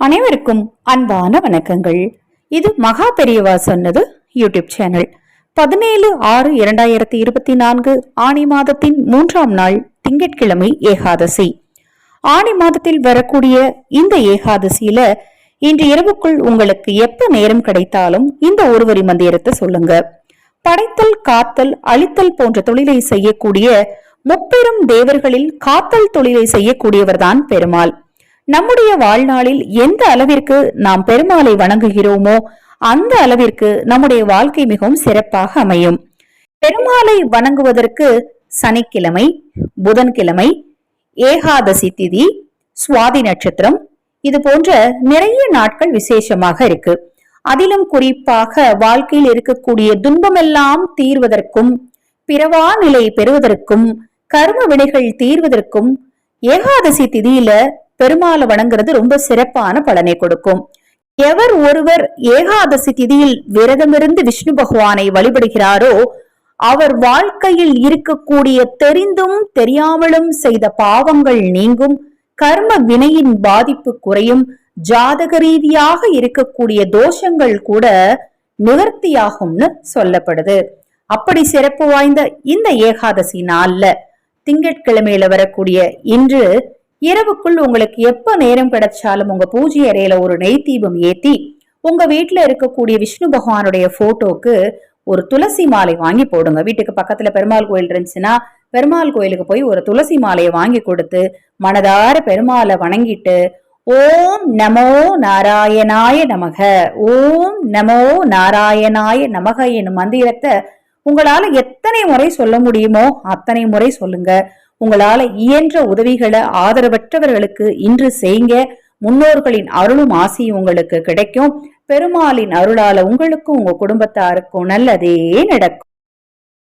அனைவருக்கும் அன்பான வணக்கங்கள். இது மகா பெரியவா சொன்னது யூடியூப் சேனல். 17/6/2024 ஆணி மாதத்தின் 3ஆம் நாள் திங்கட்கிழமை ஏகாதசி. ஆணி மாதத்தில் வரக்கூடிய இந்த ஏகாதசியில இன்று இரவுக்குள் உங்களுக்கு எப்ப நேரம் கிடைத்தாலும் இந்த ஒருவரி மந்திரத்தை சொல்லுங்க. படைத்தல், காத்தல், அழித்தல் போன்ற தொழிலை செய்யக்கூடிய முப்பெரும் தேவர்களில் காத்தல் தொழிலை செய்யக்கூடியவர் தான் பெருமாள். நம்முடைய வாழ்நாளில் எந்த அளவிற்கு நாம் பெருமாளை வணங்குகிறோமோ அந்த அளவிற்கு நம்முடைய வாழ்க்கை மிகவும் சிறப்பாக அமையும். பெருமாளை வணங்குவதற்கு சனிக்கிழமை, புதன்கிழமை, ஏகாதசி திதி, சுவாதி நட்சத்திரம் இது போன்ற நிறைய நாட்கள் விசேஷமாக இருக்கு. அதிலும் குறிப்பாக வாழ்க்கையில் இருக்கக்கூடிய துன்பமெல்லாம் தீர்வதற்கும், பிறவா நிலை பெறுவதற்கும், கர்ம வினைகள் தீர்வதற்கும் ஏகாதசி திதியில பெருமாளை வணங்குறது ரொம்ப சிறப்பான பலனை கொடுக்கும். எவர் ஒருவர் ஏகாதசி திதியில் விரதமிருந்து விஷ்ணு பகவானை வழிபடுகிறாரோ அவர் வாழ்க்கையில் இருக்கக்கூடிய தெரிந்தும் தெரியாமலும் செய்த பாவங்கள் நீங்கும், கர்ம வினையின் பாதிப்பு குறையும், ஜாதக ரீதியாக இருக்கக்கூடிய தோஷங்கள் கூட நிவர்த்தியாகும்னு சொல்லப்படுது. அப்படி சிறப்பு வாய்ந்த இந்த ஏகாதசி நாள்ல திங்கட்கிழமையில வரக்கூடிய இன்று இரவுக்குள் உங்களுக்கு எப்ப நேரம் கிடைச்சாலும் உங்க பூஜை அறையில ஒரு நெய் தீபம் ஏத்தி உங்க வீட்டுல இருக்கக்கூடிய விஷ்ணு பகவானுடைய போட்டோக்கு ஒரு துளசி மாலை வாங்கி போடுங்க. வீட்டுக்கு பக்கத்துல பெருமாள் கோயில் இருந்துச்சுன்னா பெருமாள் கோயிலுக்கு போய் ஒரு துளசி மாலையை வாங்கி கொடுத்து மனதார பெருமாளை வணங்கிட்டு ஓம் நமோ நாராயணாய நமக, ஓம் நமோ நாராயணாய நமக என்னும் மந்திரத்தை உங்களால எத்தனை முறை சொல்ல முடியுமோ அத்தனை முறை சொல்லுங்க. உங்களால இயன்ற உதவிகளை ஆதரவற்றவர்களுக்கு இன்று செய்யுங்க. முன்னோர்களின் அருளும் ஆசையும் உங்களுக்கு கிடைக்கும். பெருமாளின் அருளால உங்களுக்கும் உங்க குடும்பத்தாருக்கும் நல்லதே நடக்கும்.